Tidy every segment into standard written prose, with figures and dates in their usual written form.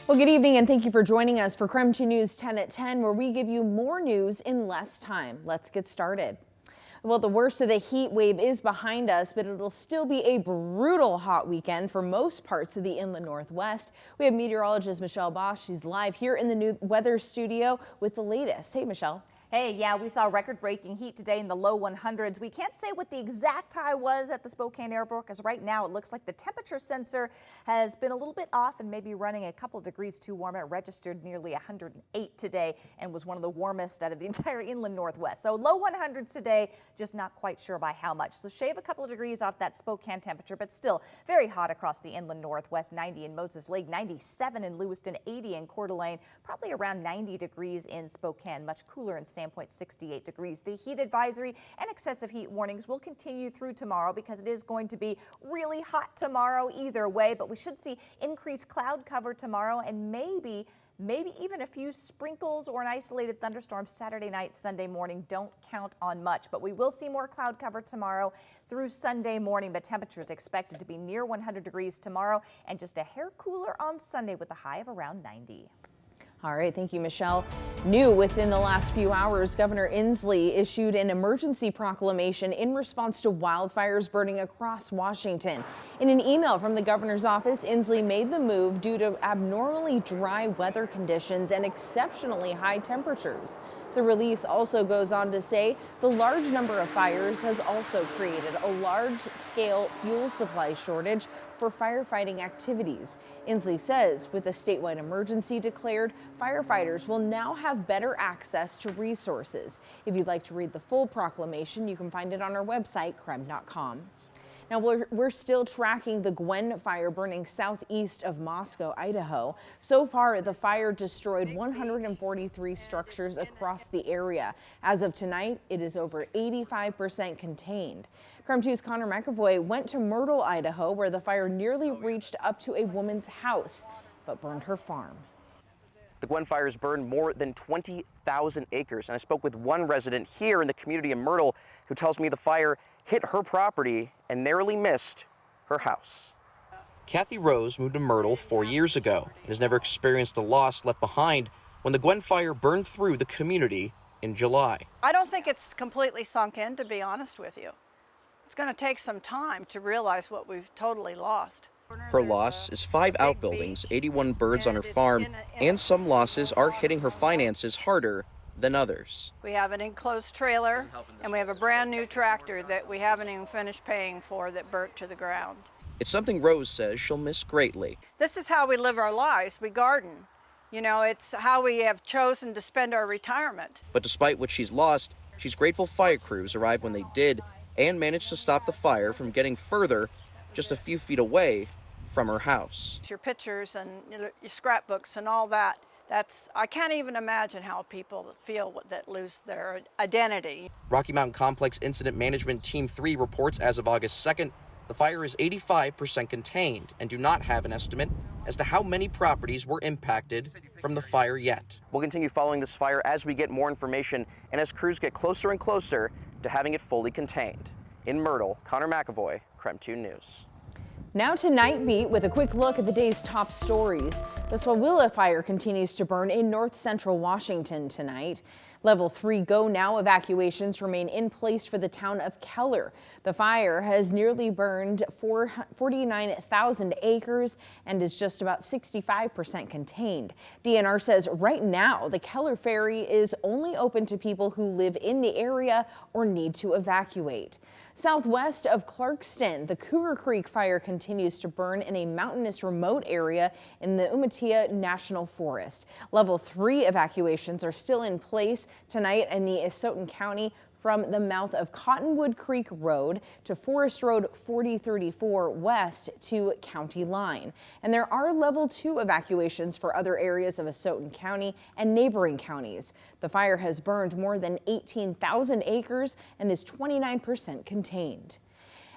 Well, good evening and thank you for joining us for KREM 2 News 10 at 10, where we give you more news in less time. Let's get started. Well, the worst of the heat wave is behind us, but it'll still be a brutal hot weekend for most parts of the inland Northwest. We have meteorologist Michelle Bosch. She's live here in the new weather studio with the latest. Hey, Michelle. Hey, yeah, we saw record-breaking heat today in the low 100s. We can't say what the exact high was at the Spokane Airport because right now it looks like the temperature sensor has been a little bit off and maybe running a couple degrees too warm. It registered nearly 108 today and was one of the warmest out of the entire inland Northwest. So low 100s today, just not quite sure by how much. So shave a couple of degrees off that Spokane temperature, but still very hot across the inland Northwest. 90 in Moses Lake, 97 in Lewiston, 80 in Coeur d'Alene, probably around 90 degrees in Spokane, much cooler in Sandpoint, 68 degrees. The heat advisory and excessive heat warnings will continue through tomorrow because it is going to be really hot tomorrow either way, but we should see increased cloud cover tomorrow and maybe even a few sprinkles or an isolated thunderstorm Saturday night, Sunday morning. Don't count on much, but we will see more cloud cover tomorrow through Sunday morning, but temperatures expected to be near 100 degrees tomorrow and just a hair cooler on Sunday with a high of around 90. All right, thank you, Michelle. New within the last few hours, Governor Inslee issued an emergency proclamation in response to wildfires burning across Washington. In an email from the governor's office, Inslee made the move due to abnormally dry weather conditions and exceptionally high temperatures. The release also goes on to say the large number of fires has also created a large-scale fuel supply shortage for firefighting activities. Inslee says with a statewide emergency declared, firefighters will now have better access to resources. If you'd like to read the full proclamation, you can find it on our website, krem.com. Now, we're still tracking the Gwen fire burning southeast of Moscow, Idaho. So far, the fire destroyed 143 structures across the area. As of tonight, it is over 85% contained. KREM 2's Connor McAvoy went to Myrtle, Idaho, where the fire nearly reached up to a woman's house, but burned her farm. The Gwen fires burned more than 20,000 acres, and I spoke with one resident here in the community of Myrtle who tells me the fire hit her property and narrowly missed her house. Kathy Rose moved to Myrtle 4 years ago and has never experienced the loss left behind when the Gwen fire burned through the community in July. I don't think it's completely sunk in, to be honest with you. It's going to take some time to realize what we've totally lost. Her loss is 5 outbuildings, 81 birds on her farm, and some losses are hitting her finances harder than others. We have an enclosed trailer and we have a brand new tractor that we haven't even finished paying for that burnt to the ground. It's something Rose says she'll miss greatly. This is how we live our lives. We garden. You know, it's how we have chosen to spend our retirement. But despite what she's lost, she's grateful fire crews arrived when they did and managed to stop the fire from getting further just a few feet away from her house. Your pictures and your scrapbooks and all that. I can't even imagine how people feel that lose their identity. Rocky Mountain Complex Incident Management Team 3 reports as of August 2nd, the fire is 85% contained and do not have an estimate as to how many properties were impacted from the fire yet. We'll continue following this fire as we get more information and as crews get closer and closer to having it fully contained. In Myrtle, Connor McAvoy, KREM 2 News. Now to Nightbeat with a quick look at the day's top stories. The Swawilla fire continues to burn in north central Washington tonight. Level 3 go now evacuations remain in place for the town of Keller. The fire has nearly burned 49,000 acres and is just about 65% contained. DNR says right now the Keller ferry is only open to people who live in the area or need to evacuate. Southwest of Clarkston, the Cougar Creek fire continues to burn in a mountainous remote area in the Umatilla National Forest. Level 3 evacuations are still in place tonight in the Isoton County from the mouth of Cottonwood Creek Road to Forest Road 4034 west to County Line. And there are level 2 evacuations for other areas of Isoton County and neighboring counties. The fire has burned more than 18,000 acres and is 29% contained.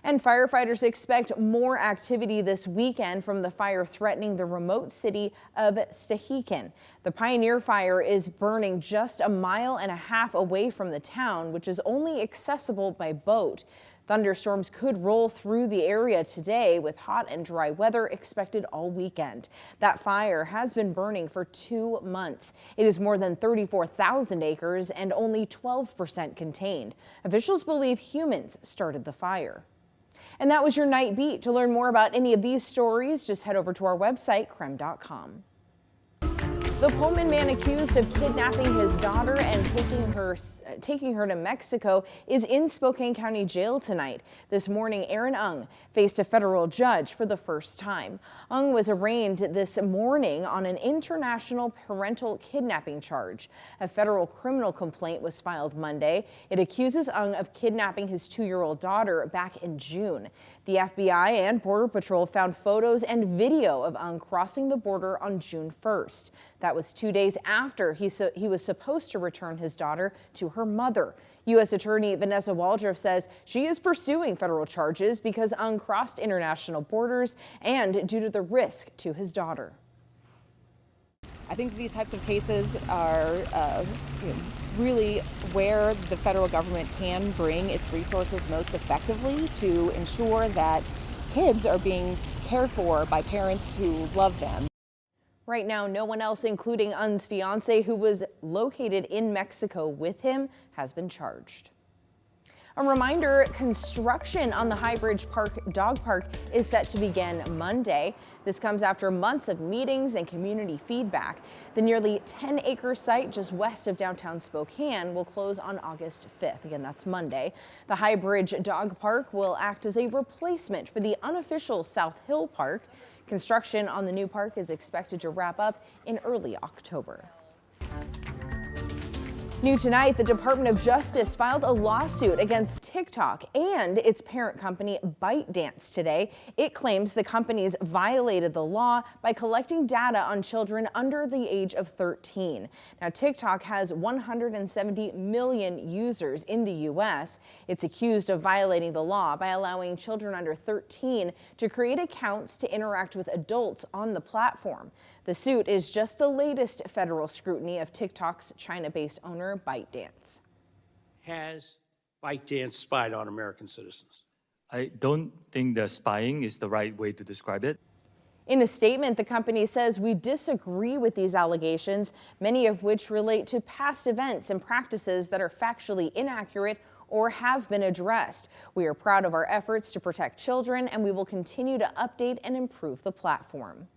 And firefighters expect more activity this weekend from the fire threatening the remote city of Stehekin. The Pioneer Fire is burning just a mile and a half away from the town, which is only accessible by boat. Thunderstorms could roll through the area today with hot and dry weather expected all weekend. That fire has been burning for 2 months. It is more than 34,000 acres and only 12% contained. Officials believe humans started the fire. And that was your Night Beat. To learn more about any of these stories, just head over to our website, KREM.com. The Pullman man accused of kidnapping his daughter and taking her to Mexico is in Spokane County Jail tonight. This morning, Aaron Ung faced a federal judge for the first time. Ung was arraigned this morning on an international parental kidnapping charge. A federal criminal complaint was filed Monday. It accuses Ung of kidnapping his 2-year-old daughter back in June. The FBI and Border Patrol found photos and video of Ung crossing the border on June 1st. That was 2 days after he was supposed to return his daughter to her mother. U.S. Attorney Vanessa Waldrop says she is pursuing federal charges because Ung crossed international borders and due to the risk to his daughter. I think these types of cases are really where the federal government can bring its resources most effectively to ensure that kids are being cared for by parents who love them. Right now, no one else, including Ung's fiance, who was located in Mexico with him, has been charged. A reminder, construction on the Highbridge Park dog park is set to begin Monday. This comes after months of meetings and community feedback. The nearly 10-acre site just west of downtown Spokane will close on August 5th. Again, that's Monday. The Highbridge Dog Park will act as a replacement for the unofficial South Hill Park. Construction on the new park is expected to wrap up in early October. New tonight, the Department of Justice filed a lawsuit against TikTok and its parent company ByteDance today. It claims the companies violated the law by collecting data on children under the age of 13. Now, TikTok has 170 million users in the U.S. It's accused of violating the law by allowing children under 13 to create accounts to interact with adults on the platform. The suit is just the latest federal scrutiny of TikTok's China-based owner, ByteDance. Has ByteDance spied on American citizens? I don't think the spying is the right way to describe it. In a statement, the company says we disagree with these allegations, many of which relate to past events and practices that are factually inaccurate or have been addressed. We are proud of our efforts to protect children, and we will continue to update and improve the platform.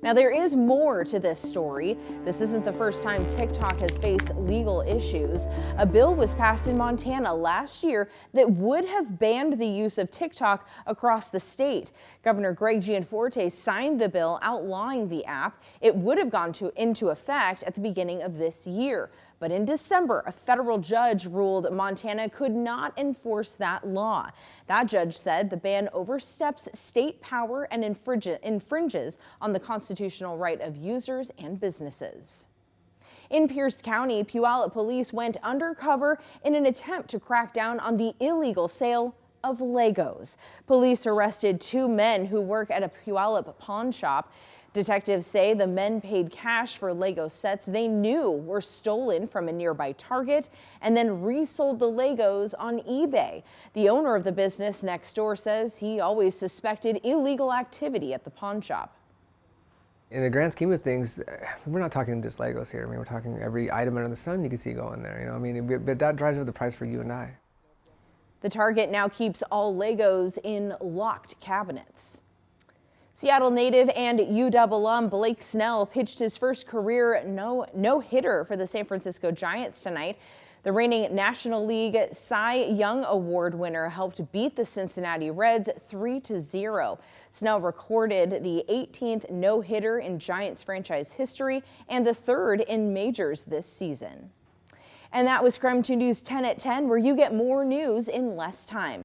Now, there is more to this story. This isn't the first time TikTok has faced legal issues. A bill was passed in Montana last year that would have banned the use of TikTok across the state. Governor Greg Gianforte signed the bill outlawing the app. It would have gone into effect at the beginning of this year. But in December, a federal judge ruled Montana could not enforce that law. That judge said the ban oversteps state power and infringes on the constitutional right of users and businesses. In Pierce County, Puyallup police went undercover in an attempt to crack down on the illegal sale of Legos. Police arrested 2 men who work at a Puyallup pawn shop. Detectives say the men paid cash for Lego sets they knew were stolen from a nearby Target and then resold the Legos on eBay. The owner of the business next door says he always suspected illegal activity at the pawn shop. In the grand scheme of things, we're not talking just Legos here. I mean, we're talking every item under the sun you can see going there. You know, I mean, but that drives up the price for you and I. The Target now keeps all Legos in locked cabinets. Seattle native and UW alum Blake Snell pitched his first career no-hitter for the San Francisco Giants tonight. The reigning National League Cy Young Award winner helped beat the Cincinnati Reds 3-0. Snell recorded the 18th no-hitter in Giants franchise history and the 3rd in majors this season. And that was KREM 2 News 10 at 10, where you get more news in less time.